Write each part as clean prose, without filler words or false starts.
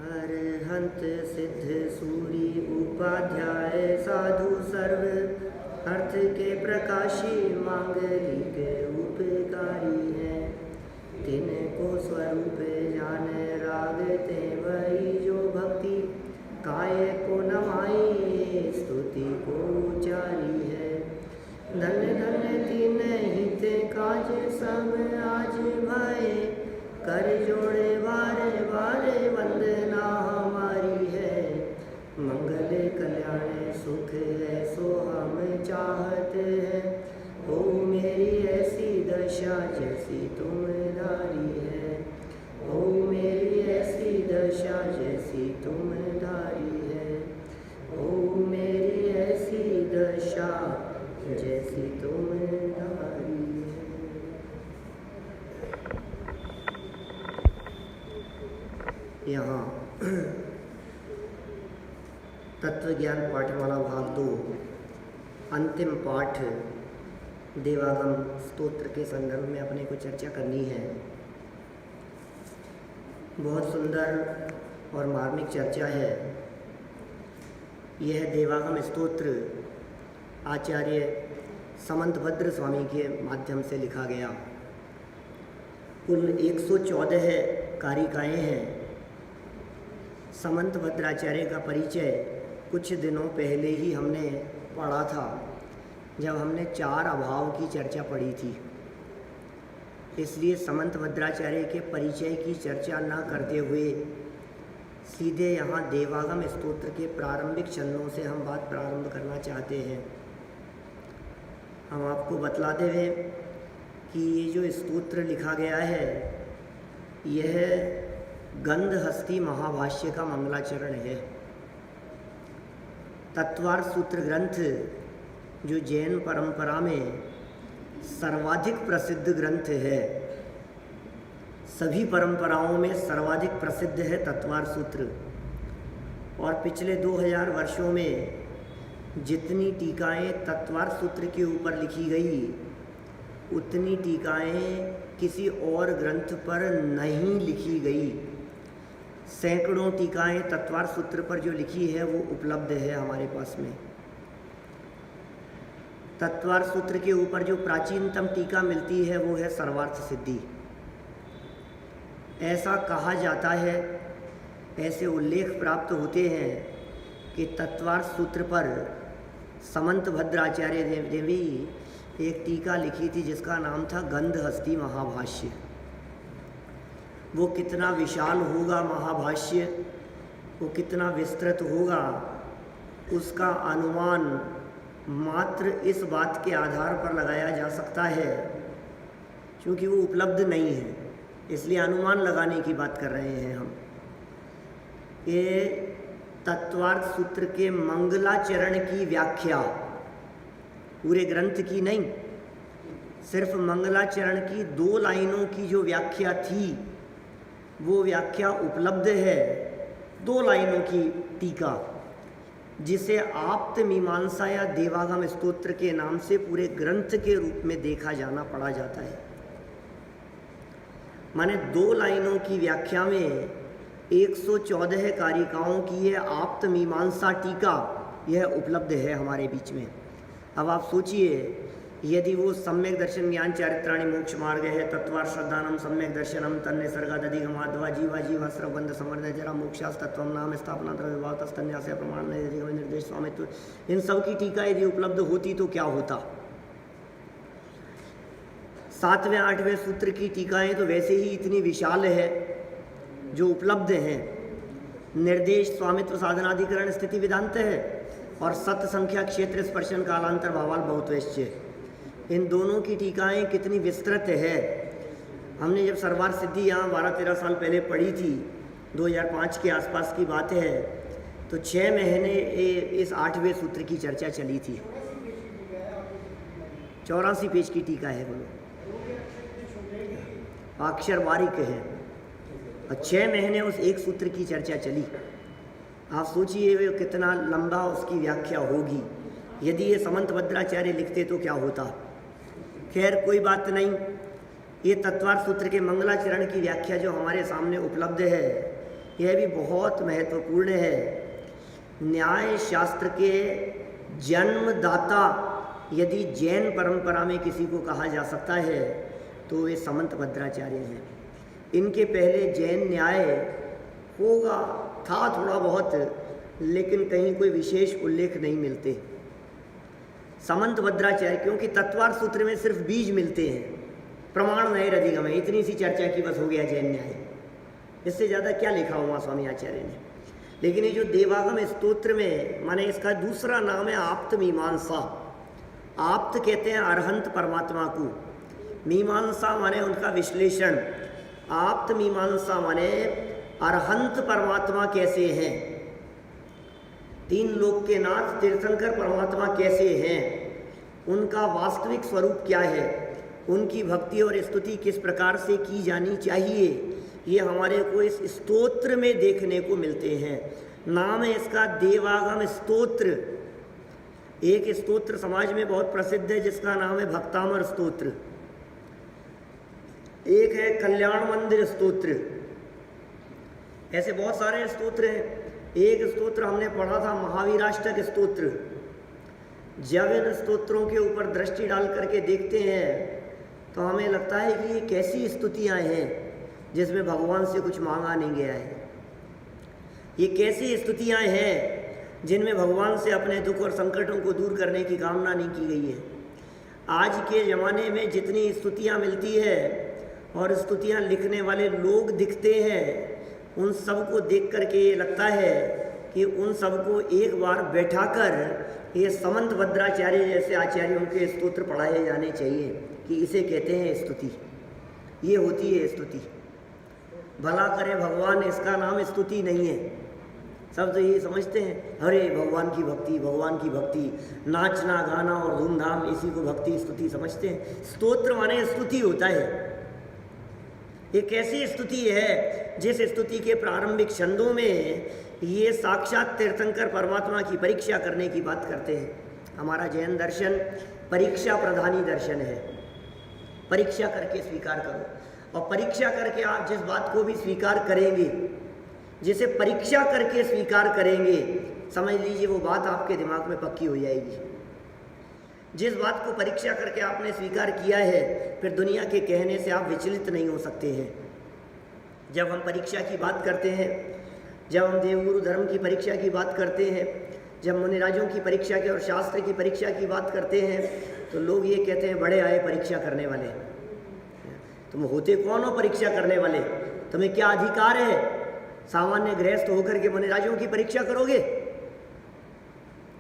अरहंत सिद्ध सूरी उपाध्याय साधु सर्व अर्थ के प्रकाशी मांगलिक उपकारी हैं। तिनको स्वरूप जान रागते वही जो भक्ति काय को नमाई स्तुति को उचारी है। धन्य धन्य तीन हित काज सब आज भय कर जोड़े वारे वारे वंदना हमारी है। मंगल कल्याण सुख है सो हम चाहते हैं। हो मेरी ऐसी दशा जैसी तुम धारी है। हो मेरी ऐसी दशा जैसी तुम धारी है। हो मेरी ऐसी दशा जैसी तुम धारी है। यहाँ तत्व ज्ञान पाठमाला भाग 2 अंतिम पाठ देवागम स्तोत्र के संदर्भ में अपने को चर्चा करनी है। बहुत सुंदर और मार्मिक चर्चा है। यह देवागम स्तोत्र आचार्य समंतभद्र स्वामी के माध्यम से लिखा गया। कुल 114 कारिकाएँ हैं। समंतभद्राचार्य का परिचय कुछ दिनों पहले ही हमने पढ़ा था, जब हमने 4 अभाव की चर्चा पढ़ी थी। इसलिए समंतभद्राचार्य के परिचय की चर्चा न करते हुए सीधे यहाँ देवागम स्तोत्र के प्रारंभिक चरणों से हम बात प्रारंभ करना चाहते हैं। हम आपको बतलाते हुए कि ये जो स्तोत्र लिखा गया है, यह गंधहस्ती महाभाष्य का मंगलाचरण है। तत्वार्थ सूत्र ग्रंथ जो जैन परंपरा में सर्वाधिक प्रसिद्ध ग्रंथ है, सभी परंपराओं में सर्वाधिक प्रसिद्ध है तत्वार्थ सूत्र। और पिछले 2000 वर्षों में जितनी टीकाएँ तत्वार्थ सूत्र के ऊपर लिखी गई, उतनी टीकाएँ किसी और ग्रंथ पर नहीं लिखी गई। सैकड़ों टीकाएँ तत्वार्थ सूत्र पर जो लिखी है वो उपलब्ध है हमारे पास में। तत्वार्थ सूत्र के ऊपर जो प्राचीनतम टीका मिलती है वो है सर्वार्थ सिद्धि। ऐसा कहा जाता है, ऐसे उल्लेख प्राप्त होते हैं कि तत्वार्थ सूत्र पर समंतभद्राचार्य ने भी एक टीका लिखी थी जिसका नाम था गंधहस्ती महाभाष्य। वो कितना विशाल होगा महाभाष्य, वो कितना विस्तृत होगा, उसका अनुमान मात्र इस बात के आधार पर लगाया जा सकता है, क्योंकि वो उपलब्ध नहीं है, इसलिए अनुमान लगाने की बात कर रहे हैं हम। ये तत्वार्थ सूत्र के मंगलाचरण की व्याख्या, पूरे ग्रंथ की नहीं, सिर्फ मंगलाचरण की 2 लाइनों की जो व्याख्या थी वो व्याख्या उपलब्ध है। 2 लाइनों की टीका, जिसे आप्त मीमांसा या देवागम स्तोत्र के नाम से पूरे ग्रंथ के रूप में देखा जाना पड़ा जाता है। माने 2 लाइनों की व्याख्या में 114 कारिकाओं की यह आप्त मीमांसा टीका यह उपलब्ध है हमारे बीच में। अब आप सोचिए, यदि वो सम्यक दर्शन ज्ञान चारित्राणि मोक्ष मार्ग है, तत्वार्थ श्रद्धानम सम्यक दर्शनम तन्ने सर्गादधिगमाद्वा जीवा जीवा स्रवबंध समर्थ जरा मोक्षास तत्वम नाम स्थापना द्रव्यभाव तस्तन्यास प्रमाण निर्देश स्वामित्व, इन सब की टीका यदि उपलब्ध होती तो क्या होता। 7वें 8वें सूत्र की टीकाएँ तो वैसे ही इतनी विशाल है जो उपलब्ध हैं। निर्देश स्वामित्व साधनाधिकरण स्थिति वेदांत है और सत संख्या क्षेत्र स्पर्शन कालांतर भावाल बहुत्वैश्च, इन दोनों की टीकाएँ कितनी विस्तृत है। हमने जब सर्वार्थ सिद्धि यहाँ 12-13 साल पहले पढ़ी थी, 2005 के आसपास की बात है, तो 6 महीने इस 8वें सूत्र की चर्चा चली थी। 84 पेज की टीका है, बोलो अक्षर बारीक है, और 6 महीने उस एक सूत्र की चर्चा चली। आप सोचिए कितना लंबा उसकी व्याख्या होगी। यदि ये समंतभद्राचार्य लिखते तो क्या होता। खैर कोई बात नहीं, ये तत्वार्थ सूत्र के मंगलाचरण की व्याख्या जो हमारे सामने उपलब्ध है, यह भी बहुत महत्वपूर्ण है। न्याय शास्त्र के जन्मदाता यदि जैन परंपरा में किसी को कहा जा सकता है तो वे समंतभद्राचार्य हैं। इनके पहले जैन न्याय होगा था थोड़ा बहुत, लेकिन कहीं कोई विशेष उल्लेख नहीं मिलते। समंतभद्राचार्य, क्योंकि तत्वार्थ सूत्र में सिर्फ बीज मिलते हैं, प्रमाण नहीं अधिगम है, इतनी सी चर्चा की बस हो गया जैन न्याय। इससे ज़्यादा क्या लिखा हुआ स्वामी आचार्य ने। लेकिन ये जो देवागम स्तोत्र में, माने इसका दूसरा नाम है आप्त मीमांसा। आप्त कहते हैं अरहंत परमात्मा को, मीमांसा माने उनका विश्लेषण, आप्त मीमांसा माने अरहंत परमात्मा कैसे हैं, तीन लोक के नाथ तीर्थंकर परमात्मा कैसे हैं, उनका वास्तविक स्वरूप क्या है, उनकी भक्ति और स्तुति किस प्रकार से की जानी चाहिए, ये हमारे को इस स्तोत्र में देखने को मिलते हैं। नाम है इसका देवागम स्तोत्र। एक स्तोत्र समाज में बहुत प्रसिद्ध है जिसका नाम है भक्तामर स्तोत्र, एक है कल्याण मंदिर स्तोत्र, ऐसे बहुत सारे स्तोत्र हैं। एक स्तोत्र हमने पढ़ा था महावीराष्टक स्तोत्र। जब इन स्तोत्रों के ऊपर दृष्टि डाल करके देखते हैं तो हमें लगता है कि ये कैसी स्तुतियाँ हैं जिसमें भगवान से कुछ मांगा नहीं गया है। ये कैसी स्तुतियाँ हैं जिनमें भगवान से अपने दुख और संकटों को दूर करने की कामना नहीं की गई है। आज के ज़माने में जितनी स्तुतियाँ मिलती है और स्तुतियाँ लिखने वाले लोग दिखते हैं, उन सब को देख कर के ये लगता है कि उन सबको एक बार बैठाकर ये समंतभद्राचार्य जैसे आचार्यों के स्तोत्र पढ़ाए जाने चाहिए कि इसे कहते हैं स्तुति, ये होती है स्तुति। भला करे भगवान, इसका नाम स्तुति नहीं है। सब तो ये समझते हैं अरे भगवान की भक्ति, भगवान की भक्ति, नाचना गाना और धूमधाम, इसी को भक्ति स्तुति समझते हैं। स्तोत्र माने स्तुति होता है। एक ऐसी स्तुति है जिस स्तुति के प्रारंभिक छंदों में ये साक्षात तीर्थंकर परमात्मा की परीक्षा करने की बात करते हैं। हमारा जैन दर्शन परीक्षा प्रधानी दर्शन है। परीक्षा करके स्वीकार करो, और परीक्षा करके आप जिस बात को भी स्वीकार करेंगे, जिसे परीक्षा करके स्वीकार करेंगे, समझ लीजिए वो बात आपके दिमाग में पक्की हो जाएगी। जिस बात को परीक्षा करके आपने स्वीकार किया है, फिर दुनिया के कहने से आप विचलित नहीं हो सकते हैं। जब हम परीक्षा की बात करते हैं, जब हम देवगुरु धर्म की परीक्षा की बात करते हैं, जब मुनिराजों की परीक्षा की और शास्त्र की परीक्षा की बात करते हैं, तो लोग ये कहते हैं बड़े आए परीक्षा करने वाले। तुम होते कौन हो परीक्षा करने वाले? तुम्हें क्या अधिकार है? सामान्य गृहस्थ होकर के मुनिराजों की परीक्षा करोगे?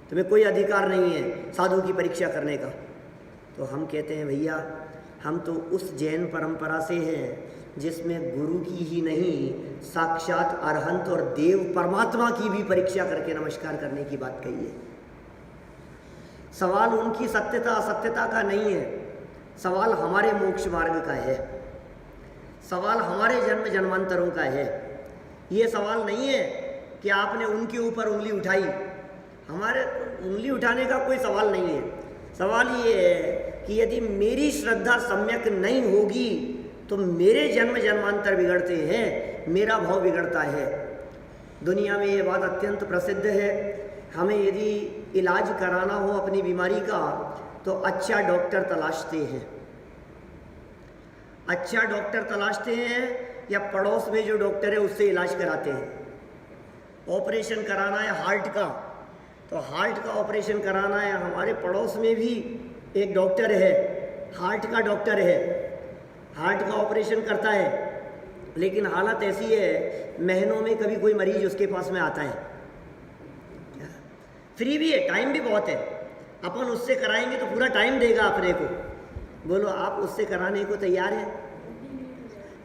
तुम्हें कोई अधिकार नहीं है साधु की परीक्षा करने का। तो हम कहते हैं भैया, हम तो उस जैन परंपरा से हैं जिसमें गुरु की ही नहीं, साक्षात अरहंत और देव परमात्मा की भी परीक्षा करके नमस्कार करने की बात कही है। सवाल उनकी सत्यता असत्यता का नहीं है, सवाल हमारे मोक्ष मार्ग का है, सवाल हमारे जन्म जन्मांतरों का है। ये सवाल नहीं है कि आपने उनके ऊपर उंगली उठाई, हमारे उंगली उठाने का कोई सवाल नहीं है। सवाल ये है कि यदि मेरी श्रद्धा सम्यक नहीं होगी तो मेरे जन्म जन्मांतर बिगड़ते हैं, मेरा भाव बिगड़ता है। दुनिया में ये बात अत्यंत प्रसिद्ध है। हमें यदि इलाज कराना हो अपनी बीमारी का तो अच्छा डॉक्टर तलाशते हैं। अच्छा डॉक्टर तलाशते हैं या पड़ोस में जो डॉक्टर है उससे इलाज कराते हैं। ऑपरेशन कराना है हार्ट का, तो हार्ट का ऑपरेशन कराना है, हमारे पड़ोस में भी एक डॉक्टर है, हार्ट का डॉक्टर है, हार्ट का ऑपरेशन करता है। लेकिन हालत ऐसी है, महीनों में कभी कोई मरीज उसके पास में आता है। फ्री भी है, टाइम भी बहुत है, अपन उससे कराएंगे तो पूरा टाइम देगा अपने को। बोलो आप उससे कराने को तैयार हैं?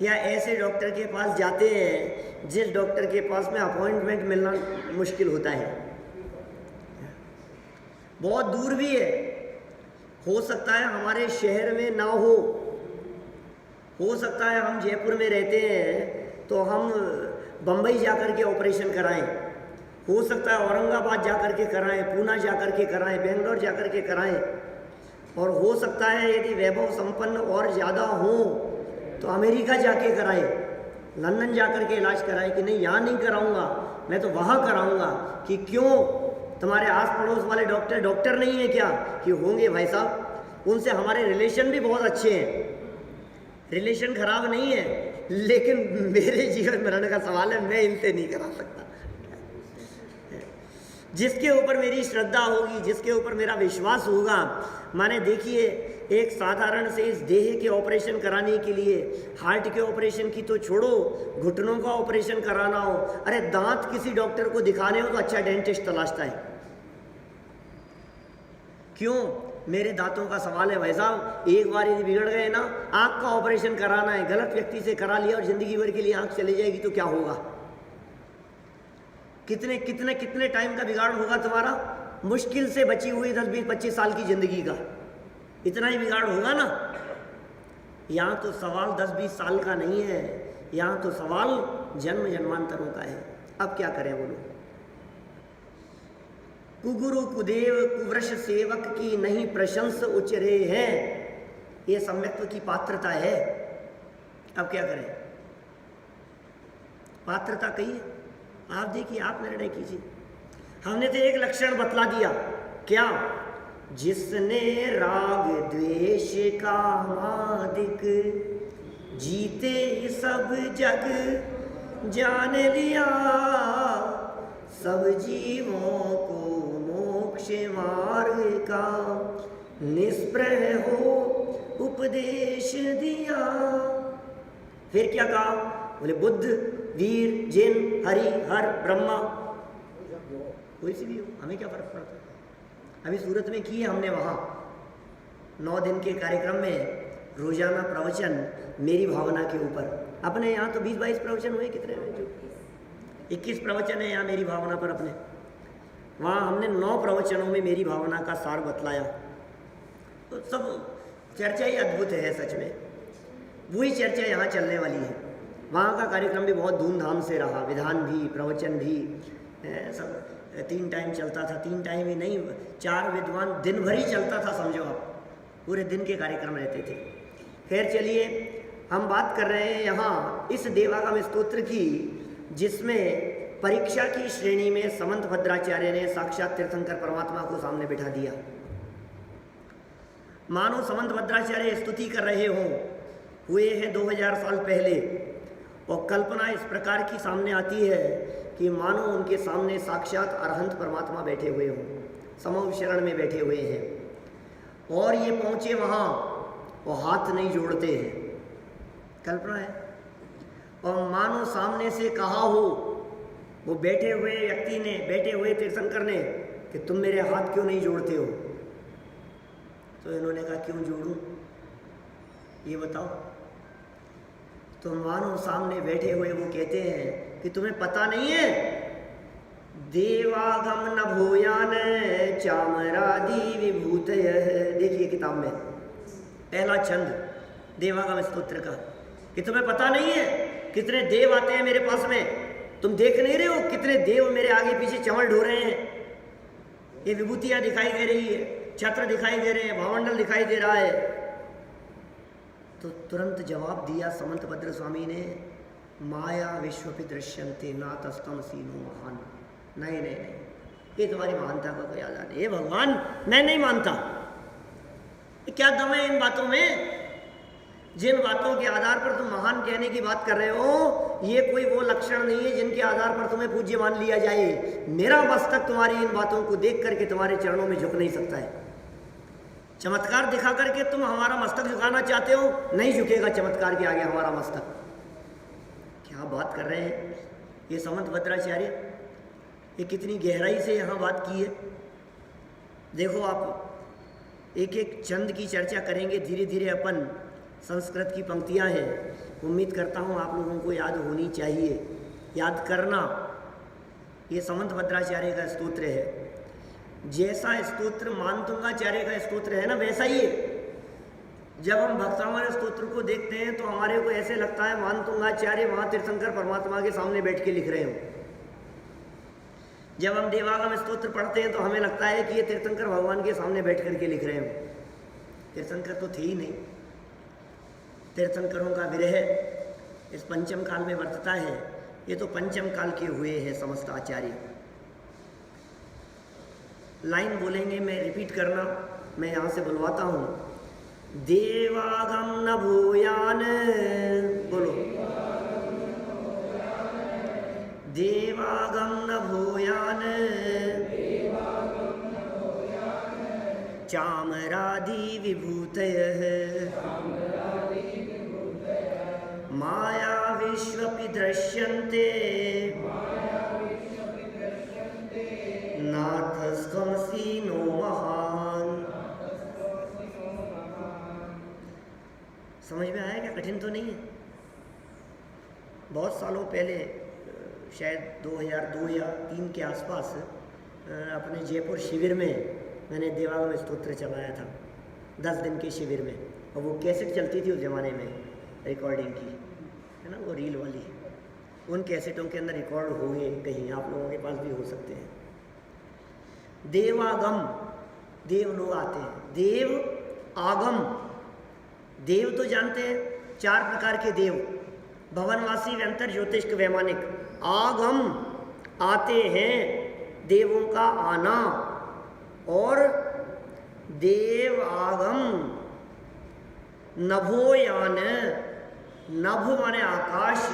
या ऐसे डॉक्टर के पास जाते हैं जिस डॉक्टर के पास में अपॉइंटमेंट मिलना मुश्किल होता है, बहुत दूर भी है, हो सकता है हमारे शहर में ना हो सकता है हम जयपुर में रहते हैं तो हम बम्बई जाकर के ऑपरेशन कराएं, हो सकता है औरंगाबाद जाकर के कराएं, पूना जाकर के कराएं, बेंगलोर जाकर के कराएं, और हो सकता है यदि वैभव संपन्न और ज़्यादा हो तो अमेरिका जाके कराएं। लंदन जाकर के इलाज कराए कि नहीं यहाँ नहीं कराऊंगा, मैं तो वहाँ कराऊंगा। कि क्यों, तुम्हारे आस पड़ोस वाले डॉक्टर डॉक्टर नहीं है क्या? कि होंगे भाई साहब, उनसे हमारे रिलेशन भी बहुत अच्छे हैं, रिलेशन खराब नहीं है, लेकिन मेरे जीवन मरण का सवाल है, मैं इनसे नहीं करा सकता। जिसके ऊपर मेरी श्रद्धा होगी, जिसके ऊपर मेरा विश्वास होगा। माने देखिए, एक साधारण से इस देह के ऑपरेशन कराने के लिए, हार्ट के ऑपरेशन की तो छोड़ो, घुटनों का ऑपरेशन कराना हो, अरे दांत किसी डॉक्टर को दिखाने हो तो अच्छा डेंटिस्ट तलाशता है। क्यों? मेरे दांतों का सवाल है भाई साहब, एक बार यदि बिगड़ गए ना, आंख का ऑपरेशन कराना है, गलत व्यक्ति से करा लिया और जिंदगी भर के लिए आंख चली जाएगी तो क्या होगा? कितने कितने कितने टाइम का बिगाड़ होगा तुम्हारा, मुश्किल से बची हुई 10 20 25 साल की जिंदगी का, इतना ही बिगाड़ होगा ना। यहाँ तो सवाल 10 20 साल का नहीं है, यहाँ तो सवाल जन्म जन्मांतरों का है। अब क्या करें बोलो? कुगुरु कुदेव कुवृष सेवक की नहीं प्रशंस उचरे हैं, ये सम्यक्त्व की पात्रता है। अब क्या करें? पात्रता कही, आप देखिए, आप निर्णय कीजिए। हमने तो एक लक्षण बतला दिया, क्या? जिसने राग द्वेष का मादिक जीते सब जग जान लिया, सब जीवों को मोक्ष मार्ग का निष्प्रह हो उपदेश दिया। फिर क्या कहा? बोले बुद्ध, वीर, जिन, हरि, हर, ब्रह्मा, कोई सी भी हो, हमें क्या फर्क पड़ता है। अभी सूरत में किए हमने, वहाँ 9 दिन के कार्यक्रम में रोजाना प्रवचन मेरी भावना के ऊपर। अपने यहाँ तो 20-22 प्रवचन हुए, कितने हुए? जो 21 प्रवचन है यहाँ मेरी भावना पर अपने। वहाँ हमने 9 प्रवचनों में मेरी भावना का सार बतलाया। तो सब चर्चा ही अद्भुत है सच में, वही चर्चा यहाँ चलने वाली है। वहाँ का कार्यक्रम भी बहुत धूमधाम से रहा, विधान भी, प्रवचन भी, सब 3 टाइम चलता था। 3 टाइम ही नहीं, 4 विद्वान, दिन भर ही चलता था, समझो आप, पूरे दिन के कार्यक्रम रहते थे। खैर चलिए, हम बात कर रहे हैं यहाँ इस देवागम स्तोत्र की, जिसमें परीक्षा की श्रेणी में समंत भद्राचार्य ने साक्षात तीर्थंकर परमात्मा को सामने बिठा दिया। मानो समंत भद्राचार्य स्तुति कर रहे हों, हुए हैं 2000 साल पहले, और कल्पना इस प्रकार की सामने आती है कि मानो उनके सामने साक्षात अरहंत परमात्मा बैठे हुए हों, समूह शरण में बैठे हुए हैं, और ये पहुँचे वहाँ वो हाथ नहीं जोड़ते हैं, कल्पना है। और मानो सामने से कहा हो वो बैठे हुए व्यक्ति ने, बैठे हुए तीर्थंकर ने, कि तुम मेरे हाथ क्यों नहीं जोड़ते हो? तो इन्होंने कहा क्यों जोड़ूं, ये बताओ। तो मानो सामने बैठे हुए वो कहते हैं कि तुम्हें पता नहीं है, देवागम न भूयान चामरादि विभूतयः। देखिए किताब में पहला छंद देवागम स्तोत्र का, कि तुम्हें पता नहीं है कितने देव आते हैं मेरे पास में, तुम देख नहीं रहे हो कितने देव मेरे आगे पीछे चमड़ ढो रहे हैं, ये विभूतियां दिखाई दे रही है, छत्र दिखाई दे रहे हैं, भावमंडल दिखाई दे रहा है। तो तुरंत जवाब दिया समंत भद्र स्वामी ने, माया विश्वपि दृश्यन्ते नातस्तम सीनो महान। नहीं नहीं नहीं, ये तुम्हारी महानता का कोई आधार नहीं। ये भगवान, मैं नहीं मानता। क्या दम है इन बातों में? जिन बातों के आधार पर तुम महान कहने की बात कर रहे हो, ये कोई वो लक्षण नहीं है जिनके आधार पर तुम्हें पूज्य मान लिया जाए। मेरा मस्तक तुम्हारी इन बातों को देख करके तुम्हारे चरणों में झुक नहीं सकता है। चमत्कार दिखा करके तुम हमारा मस्तक झुकाना चाहते हो, नहीं झुकेगा चमत्कार के आगे हमारा मस्तक। क्या बात कर रहे हैं ये समंत भद्राचार्य, ये कितनी गहराई से यहाँ बात की है। देखो आप एक एक चंद की चर्चा करेंगे धीरे धीरे। अपन संस्कृत की पंक्तियाँ हैं, उम्मीद करता हूँ आप लोगों को याद होनी चाहिए, याद करना। ये समंत भद्राचार्य का स्तोत्र है। जैसा स्तोत्र मानतुंगाचार्य का स्तोत्र है ना, वैसा ही है। जब हम भक्तामर स्तोत्र को देखते हैं तो हमारे को ऐसे लगता है मानतुंगाचार्य वहाँ तीर्थंकर परमात्मा के सामने बैठ के लिख रहे हो। जब हम देवागम स्तोत्र पढ़ते हैं तो हमें लगता है कि ये तीर्थंकर भगवान के सामने बैठ करके लिख रहे हो। तीर्थंकर तो थे ही नहीं। तीर्थंकरों का विरह इस पंचम काल में वर्तता है। ये तो पंचम काल के हुए हैं समस्त आचार्य। लाइन बोलेंगे, मैं रिपीट करना, मैं यहाँ से बुलवाता हूँ। देवागम न भूयान, बोलो, देवागम न भूयान, चामरादि विभूतयः, माया विश्वपि दृश्यन्ते, नाथस्त्वमसि नो महान। समझ में आया क्या? कठिन तो नहीं है। बहुत सालों पहले, शायद 2002 या 2003 के आसपास, अपने जयपुर शिविर में मैंने देवागम स्तोत्र चलाया था 10 दिन के शिविर में। और वो कैसेट चलती थी उस ज़माने में रिकॉर्डिंग की, है ना, वो रील वाली। उन कैसेटों के अंदर रिकॉर्ड होंगे कहीं, आप लोगों के पास भी हो सकते हैं। देवागम, देव लोग आते हैं। देव आगम, देव तो जानते हैं 4 प्रकार के देव, भवनवासी, व्यंतर, ज्योतिष्क, वैमानिक। आगम आते हैं, देवों का आना। और देव आगम नभोयान, नभ माने आकाश,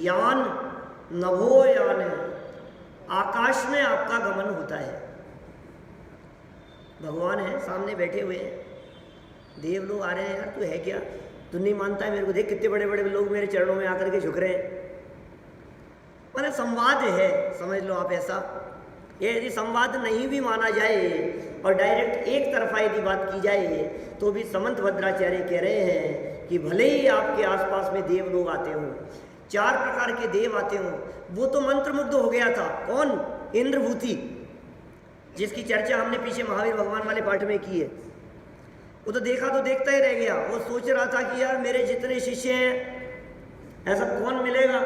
यान, नभोयान, आकाश में आपका गमन होता है। भगवान है सामने बैठे हुए हैं, देव लोग आ रहे हैं। यार तू है क्या, तू नहीं मानता है मेरे को, देख कितने बड़े बड़े लोग मेरे चरणों में आकर के झुक रहे हैं। माने संवाद है, समझ लो आप ऐसा। ये यदि संवाद नहीं भी माना जाए और डायरेक्ट एक तरफा यदि बात की जाए, तो भी समंत भद्राचार्य कह रहे हैं कि भले ही आपके आसपास में देव लोग आते हों, 4 प्रकार के देव आते हों। वो तो मंत्रमुग्ध हो गया था। कौन? इंद्रभूति, जिसकी चर्चा हमने पीछे महावीर भगवान वाले पाठ में की है। वो तो देखा तो देखता ही रह गया। वो सोच रहा था कि यार मेरे जितने शिष्य हैं, ऐसा कौन मिलेगा,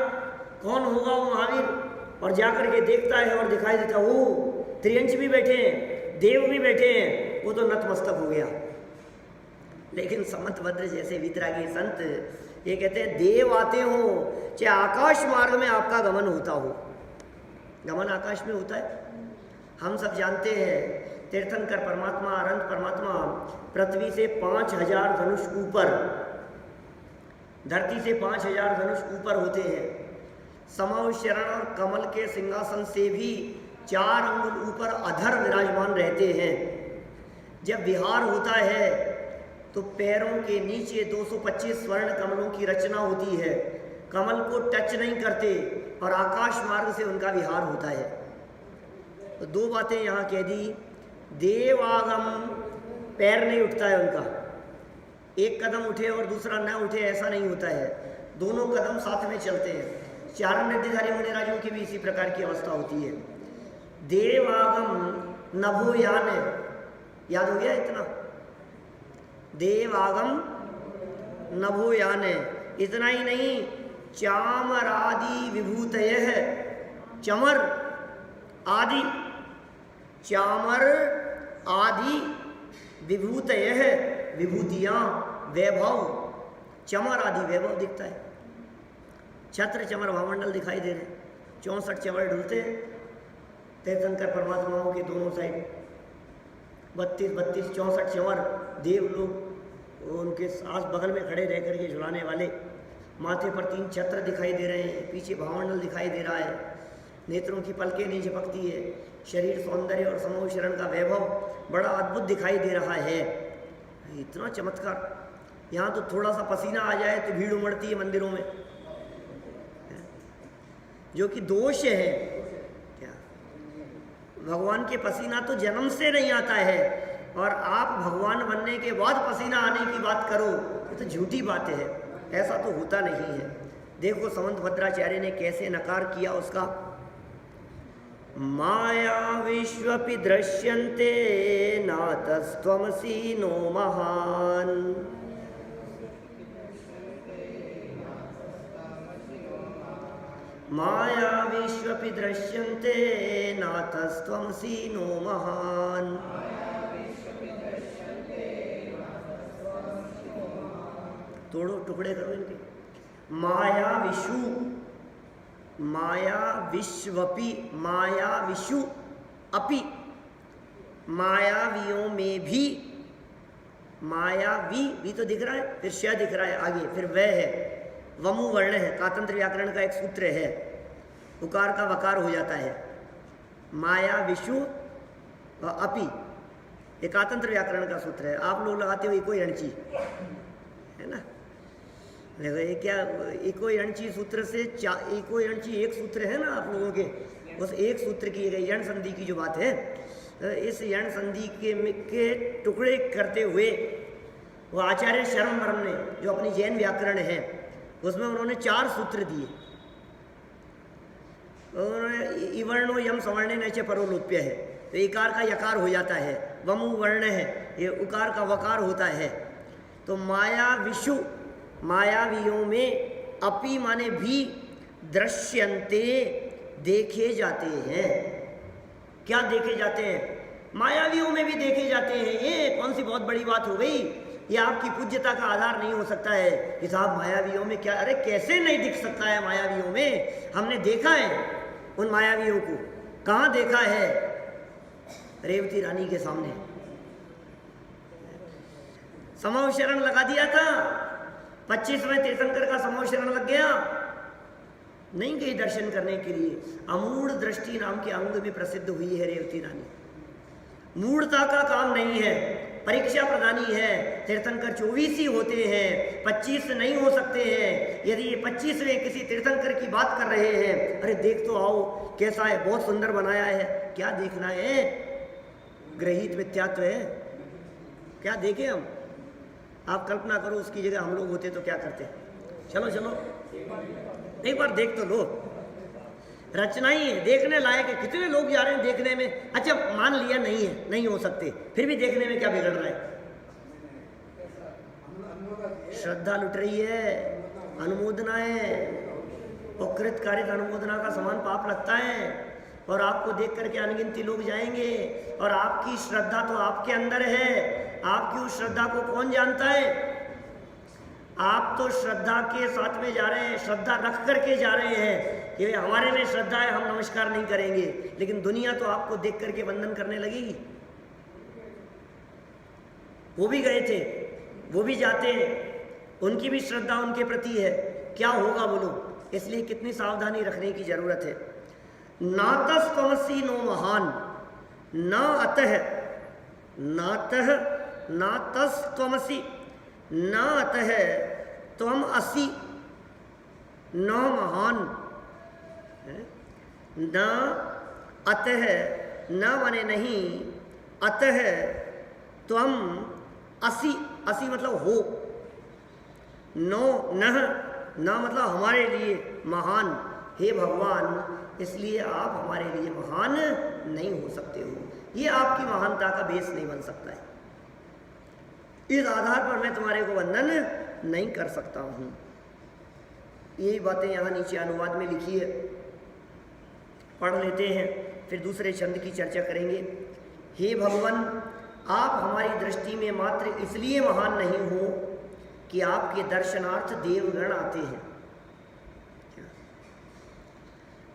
कौन होगा वो महावीर। और जाकर के देखता है और दिखाई देता, वो त्रियंच भी बैठे हैं, देव भी बैठे हैं। वो तो नतमस्तक हो गया। लेकिन समंत भद्र जैसे वितरागी संत ये कहते हैं देव आते हो, चाहे आकाश मार्ग में आपका गमन होता हो। गमन आकाश में होता है, हम सब जानते हैं। तीर्थंकर परमात्मा, अनंत परमात्मा पृथ्वी से 5000 धनुष ऊपर, धरती से 5000 धनुष ऊपर होते हैं। समाव शरण और कमल के सिंहासन से भी 4 अंगुल ऊपर अधर विराजमान रहते हैं। जब विहार होता है तो पैरों के नीचे 225 स्वर्ण कमलों की रचना होती है। कमल को टच नहीं करते और आकाश मार्ग से उनका विहार होता है। तो 2 बातें यहाँ कह दी। देवागम, पैर नहीं उठता है उनका, एक कदम उठे और दूसरा न उठे ऐसा नहीं होता है, दोनों कदम साथ में चलते हैं। चारण नृत्यधारी मुनिराजों की भी इसी प्रकार की अवस्था होती है। देवागम नभोयान, याद हो गया इतना? देवागम नभोयान, इतना ही नहीं, चामरादि विभूतयः, चमर आदि, चामर आदि विभूतयः, विभूतियाँ, वैभव, चमर आदि वैभव दिखता है। छत्र चमर भावमंडल दिखाई दे रहे, 64 चमर ढुलते हैं तीर्थंकर परमात्माओं के दोनों साइड। 32 64 चमर देव लोग उनके आस बगल में खड़े रह करके झुलाने वाले। माथे पर 3 छत्र दिखाई दे रहे हैं, पीछे भावमंडल दिखाई दे रहा है, नेत्रों की पलकें नहीं झपकती है, शरीर सौंदर्य और समूह शरण का वैभव बड़ा अद्भुत दिखाई दे रहा है। इतना चमत्कार। यहाँ तो थोड़ा सा पसीना आ जाए तो भीड़ उमड़ती है मंदिरों में, जो कि दोष है। क्या भगवान के पसीना तो जन्म से नहीं आता है, और आप भगवान बनने के बाद पसीना आने की बात करो, ये तो झूठी बात है। ऐसा तो होता नहीं है। देखो समंत भद्राचार्य ने कैसे नकार किया उसका। माया विश्वपि दृश्यन्ते नातस्त्वमसि नो महान। माया विश्वपि दृश्यन्ते नाथस्त्वमसि नो महान। तोड़ो टुकड़े करो इनके। माया विषु, माया विश्वपि, माया विषु अपि, मायावियों में भी, मायावी भी तो दिख रहा है, फिर श दिख रहा है आगे, फिर वह है, वमु वर्ण है, कातंत्र व्याकरण का एक सूत्र है, उकार का वकार हो जाता है, माया विषु अपि, ये कातंत्र व्याकरण का सूत्र है। आप लोग लगाते हो इको यणची, है ना, देखो ये क्या इको यणची सूत्र से इको यणची एक सूत्र है ना आप लोगों के, उस एक सूत्र की यण संधि की जो बात है, इस यण संधि के टुकड़े करते हुए वो आचार्य शर्म वर्म ने, जो अपनी जैन व्याकरण है, उसमें उन्होंने 4 सूत्र दिए। उन्होंने इवर्णो यम सवर्णे नचे परोलोप्य है, तो इकार का यकार हो जाता है, वमु वर्ण है, ये उकार का वकार होता है। तो माया विषु, मायावियों में, अपि माने भी, दृश्यन्ते देखे जाते हैं। क्या देखे जाते हैं? मायावियों में भी देखे जाते हैं। ये कौन सी बहुत बड़ी बात हो गई, ये आपकी पूज्यता का आधार नहीं हो सकता है कि साहब मायावियों में क्या, अरे कैसे नहीं दिख सकता है मायावियों में, हमने देखा है उन मायावियों को। कहाँ देखा है? रेवती रानी के सामने समोशरण लगा दिया था, 25वें तीर्थंकर का समोशरण लग गया, नहीं गई दर्शन करने के लिए। अमूढ़ दृष्टि नाम के अंग में प्रसिद्ध हुई है रेवती रानी। मूढ़ता का काम नहीं है, परीक्षा प्रदानी है। तीर्थंकर 24 ही होते हैं, 25 नहीं हो सकते हैं। यदि ये 25वें किसी तीर्थंकर की बात कर रहे हैं, अरे देख तो आओ कैसा है, बहुत सुंदर बनाया है, क्या देखना है, ग्रहित मिथ्यात्व है, क्या देखें हम। आप कल्पना करो उसकी जगह हम लोग होते तो क्या करते। चलो चलो एक बार देख तो लो, रचना ही है, देखने लायक है। कितने लोग जा रहे हैं देखने में, अच्छा मान लिया नहीं है, नहीं हो सकते, फिर भी देखने में क्या बिगड़ रहा है? श्रद्धा लुट रही है, अनुमोदना है, और कृतकारित अनुमोदना का समान पाप लगता है। और आपको देख करके अनगिनती लोग जाएंगे, और आपकी श्रद्धा तो आपके अंदर है, आपकी उस श्रद्धा को कौन जानता है? आप तो श्रद्धा के साथ में जा रहे हैं, श्रद्धा रख करके जा रहे हैं कि हमारे में श्रद्धा है, हम नमस्कार नहीं करेंगे, लेकिन दुनिया तो आपको देख करके वंदन करने लगेगी। वो भी गए थे, वो भी जाते हैं, उनकी भी श्रद्धा उनके प्रति है, क्या होगा बोलो। इसलिए कितनी सावधानी रखने की जरूरत है। नातस्तमसी नो महान, न अतः, नातः नातस्तमसी, न अतः त्वम असि, न महान, न अतः, न माने नहीं, अतः त्वम असि, असि मतलब हो, नो नह, न मतलब हमारे लिए महान, हे भगवान इसलिए आप हमारे लिए महान नहीं हो सकते हो, ये आपकी महानता का बेस नहीं बन सकता है, इस आधार पर मैं तुम्हारे को वंदन नहीं कर सकता हूं। यही बातें यहाँ नीचे अनुवाद में लिखी है, पढ़ लेते हैं, फिर दूसरे छंद की चर्चा करेंगे। हे भगवान, आप हमारी दृष्टि में मात्र इसलिए महान नहीं हो कि आपके दर्शनार्थ देवगण आते हैं।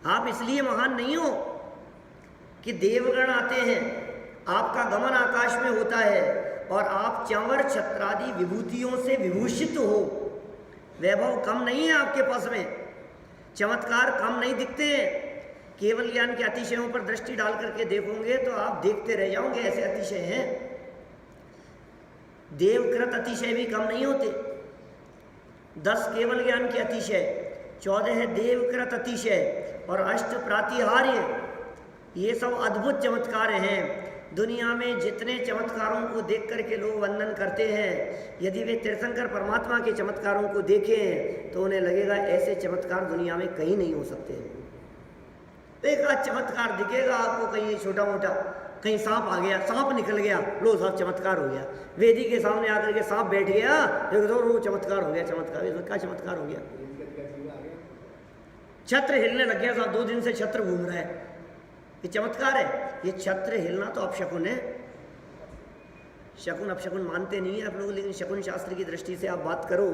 आप इसलिए महान नहीं हो कि देवगण आते हैं, आपका गमन आकाश में होता है और आप चंवर छत्रादि विभूतियों से विभूषित हो। वैभव कम नहीं है आपके पास में, चमत्कार कम नहीं दिखते हैं। केवल ज्ञान के अतिशयों पर दृष्टि डाल करके देखोगे तो आप देखते रह जाओगे, ऐसे अतिशय हैं। देवकृत अतिशय भी कम नहीं होते। 10 केवल ज्ञान के अतिशय, 14 देवकृत अतिशय और 8 प्रातिहार्य, ये सब अद्भुत चमत्कार हैं। दुनिया में जितने चमत्कारों को देख करके लोग वंदन करते हैं, यदि वे तीर्थंकर परमात्मा के चमत्कारों को देखें तो उन्हें लगेगा ऐसे चमत्कार दुनिया में कहीं नहीं हो सकते हैं। एक आध चमत्कार दिखेगा आपको कहीं छोटा मोटा, कहीं सांप आ गया, सांप निकल गया, लो साहब चमत्कार हो गया। वेदी के सामने आकर के सांप बैठ गया, तो चमत्कार हो गया। चमत्कार क्या चमत्कार हो गया? छत्र हिलने लग गया साहब, 2 दिन से छत्र घूम रहा है, ये चमत्कार है? ये छत्र हिलना तो अपशकुन है। शकुन अपशकुन मानते नहीं है आप लोग, लेकिन शकुन शास्त्र की दृष्टि से आप बात करो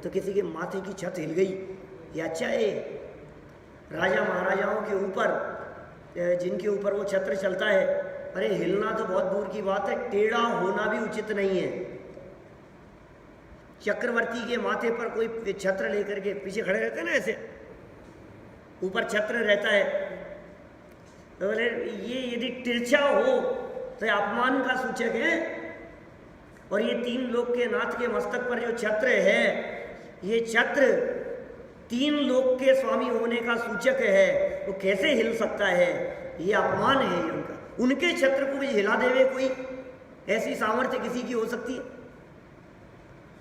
तो किसी के माथे की छत हिल गई, ये अच्छा है? राजा महाराजाओं के ऊपर, जिनके ऊपर वो छत्र चलता है, अरे हिलना तो बहुत दूर की बात है, टेढ़ा होना भी उचित नहीं है। चक्रवर्ती के माथे पर कोई छत्र लेकर के पीछे खड़े रहते हैं ना, ऐसे ऊपर छत्र रहता है, तो बोले ये यदि तिरछा हो तो अपमान का सूचक है। और ये 3 लोक के नाथ के मस्तक पर जो छत्र है, ये छत्र 3 लोक के स्वामी होने का सूचक है, वो कैसे हिल सकता है? ये अपमान है ये उनका। उनके छत्र को भी हिला देवे कोई, ऐसी सामर्थ्य किसी की हो सकती है?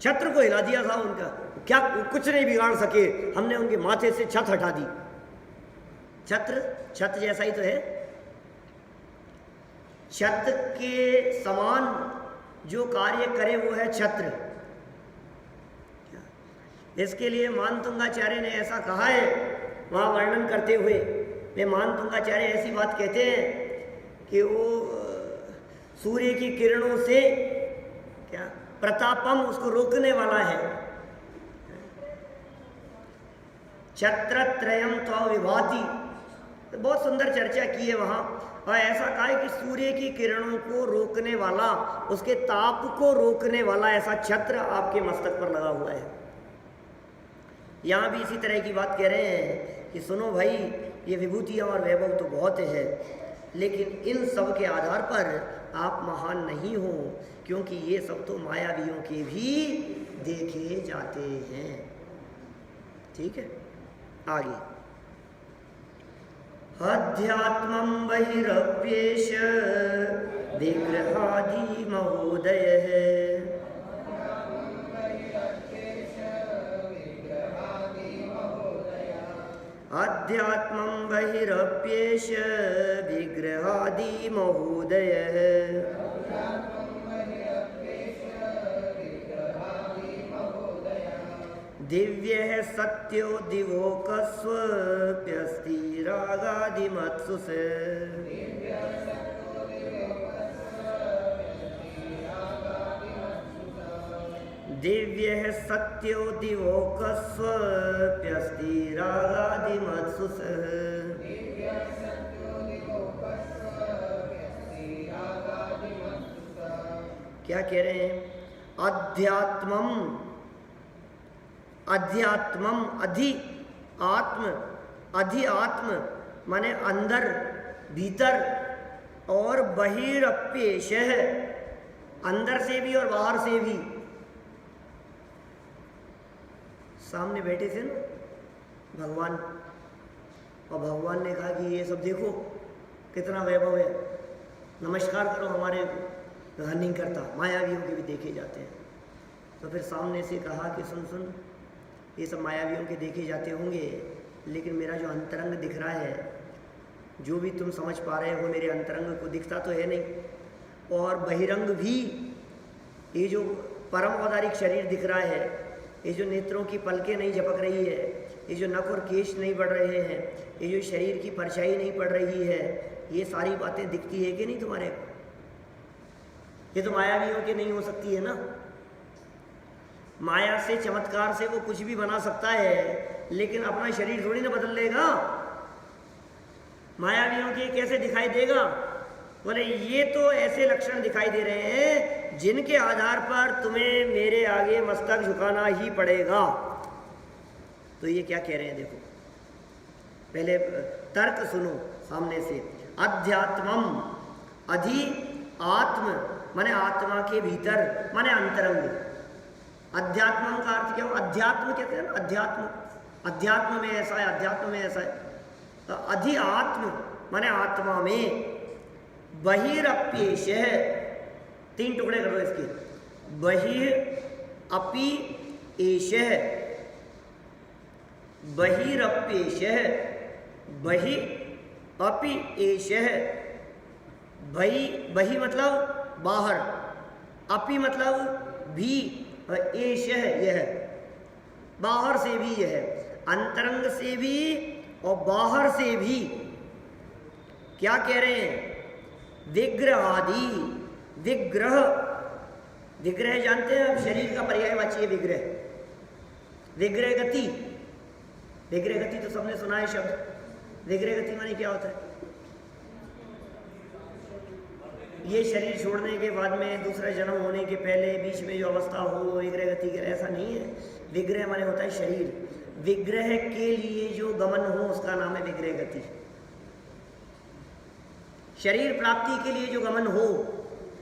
छत्र को हिला दिया था उनका, क्या कुछ नहीं बिगाड़ सके, हमने उनके माथे से छत हटा दी। छत्र छत जैसा ही तो है, छत के समान जो कार्य करे वो है छत्र। इसके लिए मानतुंगाचार्य ने ऐसा कहा है, वहाँ वर्णन करते हुए वे मानतुंगाचार्य ऐसी बात कहते हैं कि वो सूर्य की किरणों से क्या प्रतापम उसको रोकने वाला है। छत्रत्रयम त्वा विभाति, तो बहुत सुंदर चर्चा की है वहाँ। और ऐसा कहा है कि सूर्य की किरणों को रोकने वाला, उसके ताप को रोकने वाला ऐसा छत्र आपके मस्तक पर लगा हुआ है। यहाँ भी इसी तरह की बात कह रहे हैं कि सुनो भाई, ये विभूतियाँ और वैभव तो बहुत है, लेकिन इन सब के आधार पर आप महान नहीं हो, क्योंकि ये सब तो मायावियों के भी देखे जाते हैं। ठीक है, आगे। अध्यात्मं बहिरप्येष विग्रहादि महोदयः, अध्यात्मं बहिरप्येष विग्रहादि महोदयः, दिव्यः सत्यो दिवोकस्वप्यस्ति रागादिमत्सुष, दिव्यः सत्यो दिवोकस्वप्यस्ति रागादिमत्सुष। क्या कह रहे हैं? अध्यात्मम, अध्यात्मम अधि आत्म, अधि आत्म माने अंदर भीतर, और बहिरप्येष अंदर से भी और बाहर से भी। सामने बैठे थे ना भगवान, और भगवान ने कहा कि ये सब देखो कितना वैभव है, नमस्कार करो हमारे को। नहीं करता, मायावियों के भी देखे जाते हैं। तो फिर सामने से कहा कि सुन सुन, ये सब मायावियों के देखे जाते होंगे, लेकिन मेरा जो अंतरंग दिख रहा है, जो भी तुम समझ पा रहे हो मेरे अंतरंग को दिखता तो है नहीं। और बहिरंग भी, ये जो परम औदारिक शरीर दिख रहा है, ये जो नेत्रों की पलकें नहीं झपक रही है, ये जो नख और केश नहीं बढ़ रहे हैं, ये जो शरीर की परछाई नहीं पड़ रही है, ये सारी बातें दिखती है कि नहीं तुम्हारे को? ये तो मायावियों के नहीं हो सकती है ना। माया से, चमत्कार से वो कुछ भी बना सकता है, लेकिन अपना शरीर थोड़ी ना बदल लेगा। मायावियों के कैसे दिखाई देगा? बोले ये तो ऐसे लक्षण दिखाई दे रहे हैं जिनके आधार पर तुम्हें मेरे आगे मस्तक झुकाना ही पड़ेगा। तो ये क्या कह रहे हैं देखो, पहले तर्क सुनो सामने से। अध्यात्मम, अधि आत्म माने आत्मा के भीतर, माने अंतरंग। अध्यात्म का अर्थ क्या हो? अध्यात्म कहते हैं ना, अध्यात्म, अध्यात्म में ऐसा है, अध्यात्म में ऐसा है। तो अधि आत्म माने आत्मा में, बहिरप्येष, 3 टुकड़े कर दो इसके, बहिर अपि एष, बहिरप्येष, बहि अपि एष। बहि मतलब बाहर, अपि मतलब भी, और एष यह, बाहर से भी यह, अंतरंग से भी और बाहर से भी। क्या कह रहे हैं? विग्रह आदि, विग्रह विग्रह जानते हैं आप, शरीर का पर्यायवाची है विग्रह। विग्रह गति, विग्रह गति तो सबने सुना है शब्द। विग्रह गति माने क्या होता है? ये शरीर छोड़ने के बाद में, दूसरा जन्म होने के पहले, बीच में जो अवस्था हो, विग्रह गति के, ऐसा नहीं है। विग्रह माने होता है शरीर। विग्रह के लिए जो गमन हो उसका नाम है विग्रह गति। शरीर प्राप्ति के लिए जो गमन हो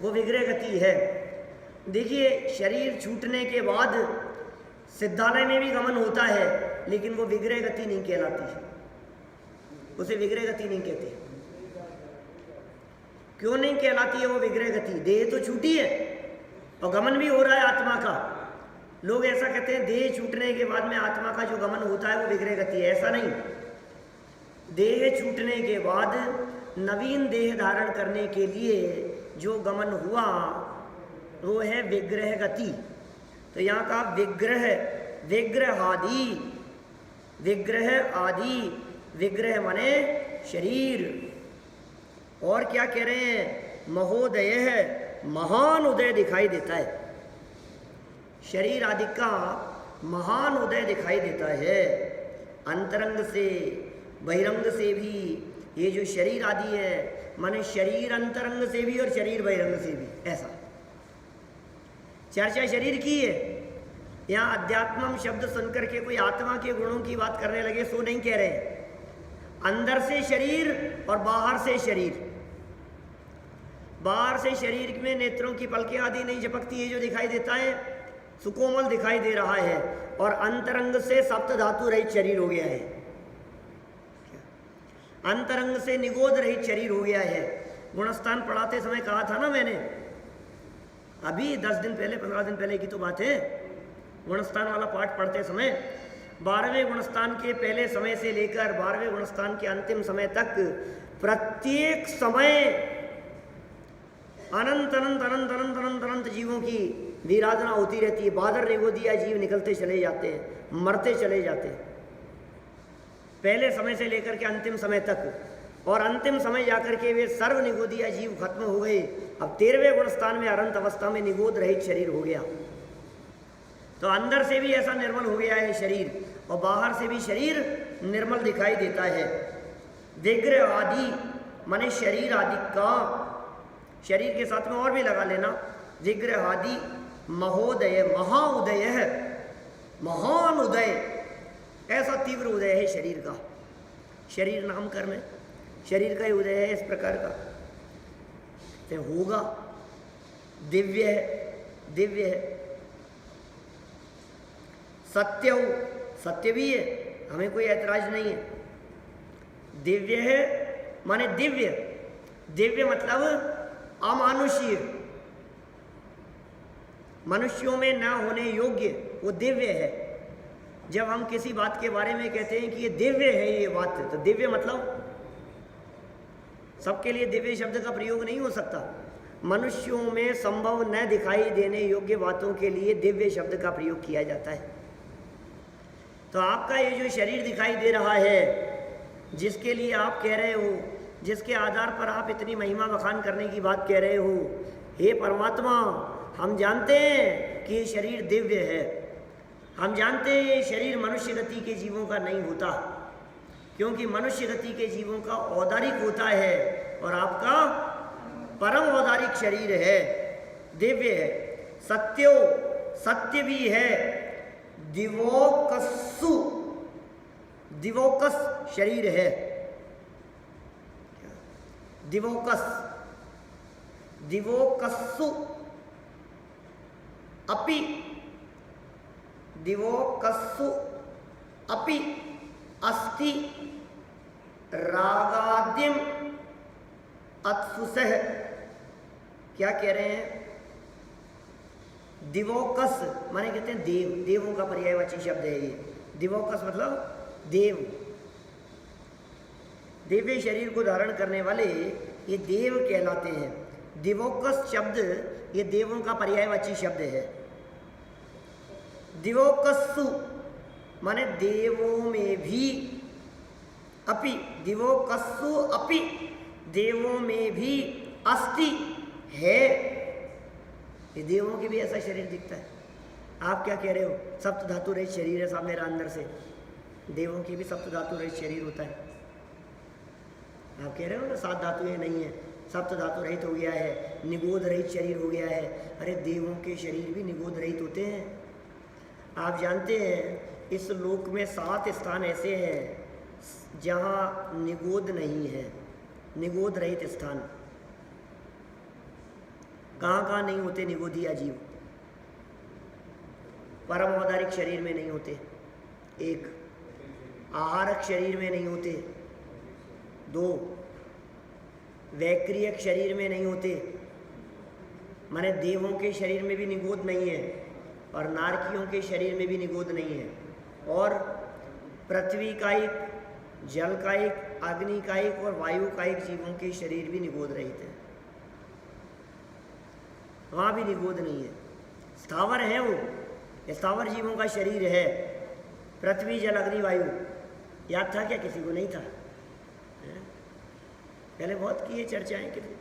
वो विग्रह गति है। देखिए, शरीर छूटने के बाद सिद्धालय में भी गमन होता है, लेकिन वो विग्रह गति नहीं कहलाती है, उसे विग्रह गति नहीं कहते। क्यों नहीं कहलाती है वो विग्रह गति? देह तो छूटी है और गमन भी हो रहा है आत्मा का। लोग ऐसा कहते हैं देह छूटने के बाद में आत्मा का जो गमन होता है वो विग्रह गति है। ऐसा नहीं। देह छूटने के बाद नवीन देह धारण करने के लिए जो गमन हुआ वो है विग्रह गति। तो यहाँ का विग्रह, विग्रह आदि, विग्रह आदि, विग्रह माने शरीर। और क्या कह रहे हैं? महोदय है, महान उदय दिखाई देता है। शरीर आदि का महान उदय दिखाई देता है। अंतरंग से, बहिरंग से भी। ये जो शरीर आदि है माने शरीर अंतरंग से भी और शरीर बहिरंग से भी, ऐसा चर्चा शरीर की है। यहाँ अध्यात्मम शब्द सुनकर के कोई आत्मा के गुणों की बात करने लगे सो नहीं कह रहे। अंदर से शरीर और बाहर से शरीर। बाहर से शरीर में नेत्रों की पलकें आदि नहीं झपकती है, जो दिखाई देता है सुकोमल दिखाई दे रहा है। और अंतरंग से सप्त धातु रहित शरीर हो गया है। अंतरंग से निगोद रहित शरीर हो गया है। गुणस्थान पढ़ाते समय कहा था ना मैंने, अभी 10 दिन पहले, 15 दिन पहले की तो बात है। गुणस्थान वाला पाठ पढ़ते समय 12वें गुणस्थान के पहले समय से लेकर 12वें गुणस्थान के अंतिम समय तक प्रत्येक समय अनंत अनंत अनंत अनंत अनंत अनंत जीवों की विराधना होती रहती है। बादर निगोदिया जीव निकलते चले जाते हैं, मरते चले जाते हैं, पहले समय से लेकर के अंतिम समय तक। और अंतिम समय जाकर के वे सर्व निगोदिया जीव खत्म हो गए। अब 13वें गुणस्थान में अनंत अवस्था में निगोद रहित शरीर हो गया। तो अंदर से भी ऐसा निर्मल हो गया है शरीर, और बाहर से भी शरीर निर्मल दिखाई देता है। विग्रह आदि माने शरीर आदि का, शरीर के साथ में और भी लगा लेना। विग्रह आदि महोदय, महाउदय है, महान उदय, ऐसा तीव्र उदय है शरीर का। शरीर नामकरण है, शरीर का ही उदय है इस प्रकार का। तो होगा दिव्य है, दिव्य है। सत्य हो, सत्य भी है, हमें कोई ऐतराज नहीं है। दिव्य है माने दिव्य, दिव्य मतलब अमानुषीय, मनुष्यों में न होने योग्य, वो दिव्य है। जब हम किसी बात के बारे में कहते हैं कि ये दिव्य है ये बात, तो दिव्य मतलब सबके लिए दिव्य शब्द का प्रयोग नहीं हो सकता। मनुष्यों में संभव न दिखाई देने योग्य बातों के लिए दिव्य शब्द का प्रयोग किया जाता है। तो आपका ये जो शरीर दिखाई दे रहा है, जिसके लिए आप कह रहे हो, जिसके आधार पर आप इतनी महिमा बखान करने की बात कह रहे हो, हे परमात्मा, हम जानते हैं कि ये शरीर दिव्य है। हम जानते हैं ये शरीर मनुष्य गति के जीवों का नहीं होता, क्योंकि मनुष्य गति के जीवों का औदारिक होता है और आपका परम औदारिक शरीर है, दिव्य है। सत्यो, सत्य भी है। दिवोकस्सु, दिवोकस शरीर है। दिवोकस, दिवोकस्सु अपि, दिवोकस्सु अपि अस्ति रागाद्यम अत्सुसह। क्या कह रहे हैं? दिवोकस माने कहते हैं देव, देवों का पर्यायवाची शब्द है ये। दिवोकस मतलब देव, दिव्य शरीर को धारण करने वाले ये देव कहलाते हैं। दिवोकस शब्द ये देवों का पर्यायवाची शब्द है। दिवोकस्सु माने देवों में भी, अपि, दिवोकस्सु अपि, देवों में भी अस्ति है। ये देवों के भी ऐसा शरीर दिखता है। आप क्या कह रहे हो, सप्त धातु रहित शरीर है साहब मेरा अंदर से। देवों की भी सप्त धातु रहित शरीर होता है। आप कह रहे हो ना 7 धातुएं नहीं है, सप्त धातु रहित हो गया है, निगोद रहित शरीर हो गया है। अरे देवों के शरीर भी निगोद रहित होते हैं। आप जानते हैं इस लोक में 7 स्थान ऐसे हैं जहाँ निगोद नहीं है, निगोद रहित स्थान। कहाँ कहाँ नहीं होते निगोदिया जीव? परम औदारिक शरीर में नहीं होते, 1। आहारक शरीर में नहीं होते, 2। वैक्रियक शरीर में नहीं होते, माने देवों के शरीर में भी निगोद नहीं है और नारकियों के शरीर में भी निगोद नहीं है। और पृथ्वी कायिक, जल कायिक, अग्नि कायिक और वायु कायिक जीवों के शरीर भी निगोद रहित है, वहाँ भी निगोद नहीं है। स्थावर है वो, स्थावर जीवों का शरीर है, पृथ्वी जल अग्नि वायु। याद था क्या? किसी को नहीं था? पहले बहुत की ये चर्चाएं कितनी,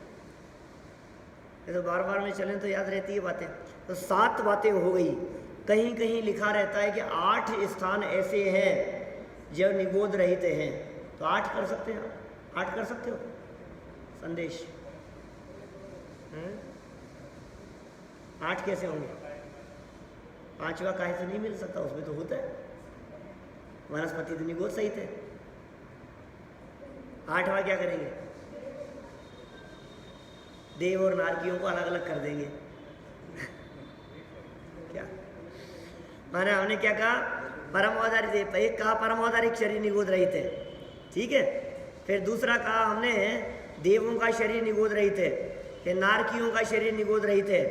ये तो बार बार में चलें तो याद रहती है बातें। तो 7 बातें हो गई। कहीं कहीं लिखा रहता है कि 8 स्थान ऐसे हैं जो निगोद रहित हैं। तो 8 कर सकते हैं, 8 कर सकते हो संदेश? 8 कैसे होंगे? 5वां काहे से नहीं मिल सकता? उसमें तो होता है, वनस्पति तो निगोद सहित है। 8वां क्या करेंगे? देव और नारकियों को अलग अलग कर देंगे। क्या माने? हमने क्या कहा? परम औदारिक। एक कहा परम औदारिक शरीर निगोद रहित है, ठीक है। फिर दूसरा कहा हमने देवों का शरीर निगोद रहित है, फिर नारकियों का शरीर निगोद रहित है।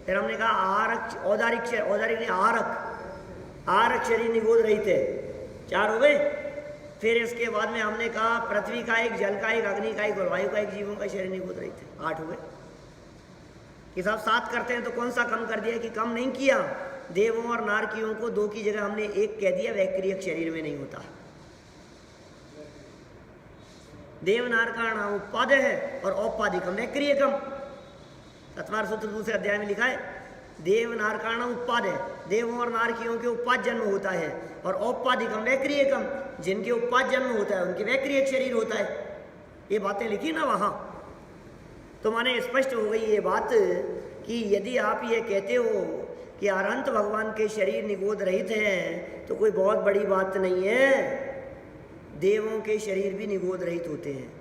फिर हमने कहा आहारक, औदारिक, औदारिक नहीं आहारक, आहारक शरीर निगोद रहित है। 4 हो गए। फिर इसके बाद में हमने कहा पृथ्वी का एक, जल का एक, अग्नि का एक और वायु का एक जीवों का शरीर निगोद रहित है। 8 हो गए। कि साहब 7 करते हैं तो कौन सा कम कर दिया? कि कम नहीं किया। देवों और नारकियों को 2 की जगह हमने 1 कह दिया, वैक्रियक शरीर में नहीं होता। देव नारकाण उपादय है और औपाधिकम वैक्रियकम। 7वां सूत्र दूसरे अध्याय में लिखा है देव नारकाण उपादय, देवों और नारकियों के उपाद जन्म होता है, और औपाधिकम वैक्रियकम, जिनके उपाद जन्म होता है उनके वैक्रियक शरीर होता है। ये बातें लिखी ना वहाँ, तो माने स्पष्ट हो गई ये बात कि यदि आप ये कहते हो कि अरहंत भगवान के शरीर निगोद रहित हैं तो कोई बहुत बड़ी बात नहीं है। देवों के शरीर भी निगोद रहित होते हैं।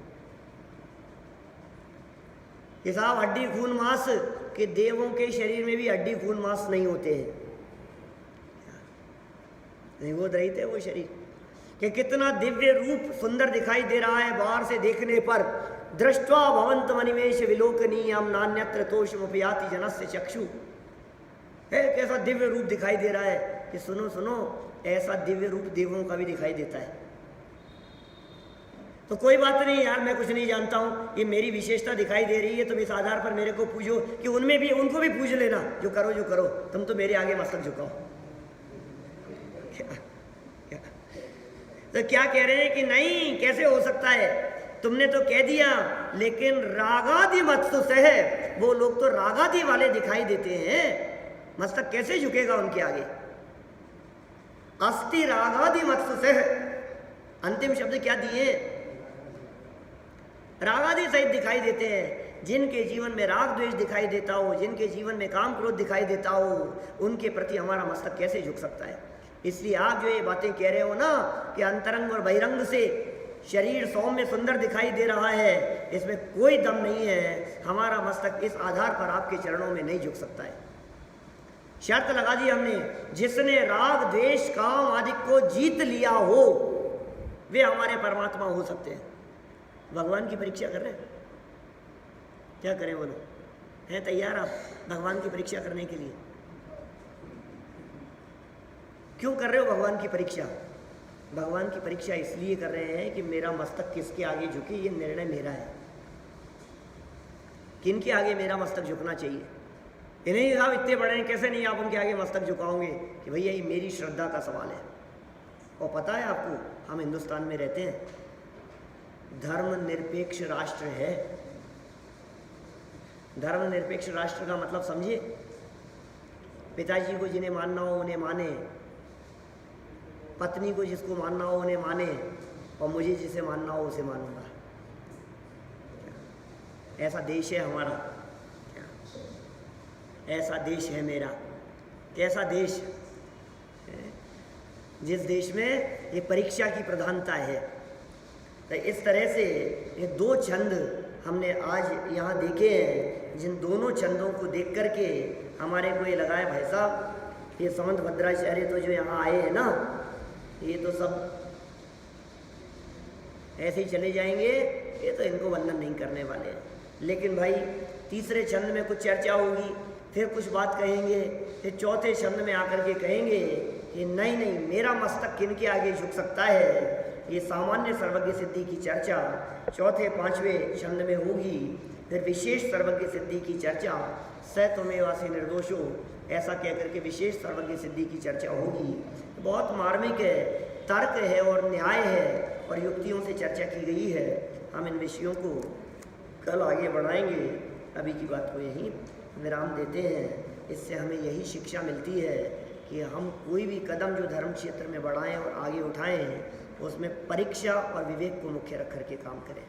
कि साहब हड्डी खून मांस, कि देवों के शरीर में भी हड्डी खून मांस नहीं होते हैं, निगोद रहित है वो शरीर। कि कितना दिव्य रूप सुंदर दिखाई दे रहा है बाहर से देखने पर। दृष्ट्वा भवंत मनिमेश विलोकनीयम नान्यत्र तोषमुपयाति जनस्य चक्षु। है कैसा दिव्य रूप दिखाई दे रहा है कि सुनो सुनो, ऐसा दिव्य रूप देवों का भी दिखाई देता है। तो कोई बात नहीं यार, मैं कुछ नहीं जानता हूँ, ये मेरी विशेषता दिखाई दे रही है, तुम इस आधार पर मेरे को पूजो कि उनमें भी, उनको भी पूज लेना, जो करो, तुम तो मेरे आगे मस्तक झुकाओ। तो क्या कह रहे हैं कि नहीं, कैसे हो सकता है? तुमने तो कह दिया, लेकिन रागादि मत्सु सह, वो लोग तो रागादि वाले दिखाई देते हैं, मस्तक कैसे झुकेगा उनके आगे? अस्ति रागादि मत्सु सह, अंतिम शब्द क्या दिए? रागादि सहित दिखाई देते हैं। जिनके जीवन में राग द्वेष दिखाई देता हो, जिनके जीवन में काम क्रोध दिखाई देता हो, उनके प्रति हमारा मस्तक कैसे झुक सकता है? इसलिए आप जो ये बातें कह रहे हो ना कि अंतरंग और बहिरंग से शरीर सौम्य सुंदर दिखाई दे रहा है, इसमें कोई दम नहीं है। हमारा मस्तक इस आधार पर आपके चरणों में नहीं झुक सकता है। शर्त लगा दी हमने, जिसने राग द्वेष काम आदि को जीत लिया हो वे हमारे परमात्मा हो सकते हैं। भगवान की परीक्षा कर रहे हैं, क्या करें बोलो? हैं तैयार आप भगवान की परीक्षा करने के लिए? क्यों कर रहे हो भगवान की परीक्षा? भगवान की परीक्षा इसलिए कर रहे हैं कि मेरा मस्तक किसके आगे झुके, ये निर्णय मेरा है। किनके आगे मेरा मस्तक झुकना चाहिए? ये नहीं साहब इतने बड़े हैं, कैसे नहीं आप उनके आगे मस्तक झुकाओगे? कि भैया ये मेरी श्रद्धा का सवाल है। और पता है आपको, हम हिंदुस्तान में रहते हैं, धर्मनिरपेक्ष राष्ट्र है। धर्मनिरपेक्ष राष्ट्र का मतलब समझिए, पिताजी को जिन्हें मानना हो उन्हें माने, पत्नी को जिसको मानना हो उन्हें माने, और मुझे जिसे मानना हो उसे मानूंगा। ऐसा देश है हमारा, ऐसा देश है मेरा। कैसा देश? जिस देश में ये परीक्षा की प्रधानता है। तो इस तरह से ये दो छंद हमने आज यहाँ देखे हैं, जिन दोनों छंदों को देख करके हमारे को ये लगा है भाई साहब ये समंत भद्राचार्य तो जो यहाँ आए हैं ना, ये तो सब ऐसे ही चले जाएंगे, ये तो इनको वंदन नहीं करने वाले हैं। लेकिन भाई तीसरे छंद में कुछ चर्चा होगी, फिर कुछ बात कहेंगे, फिर चौथे छंद में आकर के कहेंगे कि नहीं नहीं मेरा मस्तक किनके आगे झुक सकता है। ये सामान्य सर्वज्ञ सिद्धि की चर्चा चौथे पांचवें छंद में होगी। फिर विशेष सर्वज्ञ सिद्धि की चर्चा स त्वमेवासि निर्दोषो, ऐसा कहकर के विशेष सर्वज्ञ सिद्धि की चर्चा होगी। बहुत मार्मिक है, तर्क है और न्याय है और युक्तियों से चर्चा की गई है। हम इन विषयों को कल आगे बढ़ाएंगे। अभी की बात को यहीं विराम देते हैं। इससे हमें यही शिक्षा मिलती है कि हम कोई भी कदम जो धर्म क्षेत्र में बढ़ाएं और आगे उठाएं, उसमें परीक्षा और विवेक को मुख्य रख करके काम करें।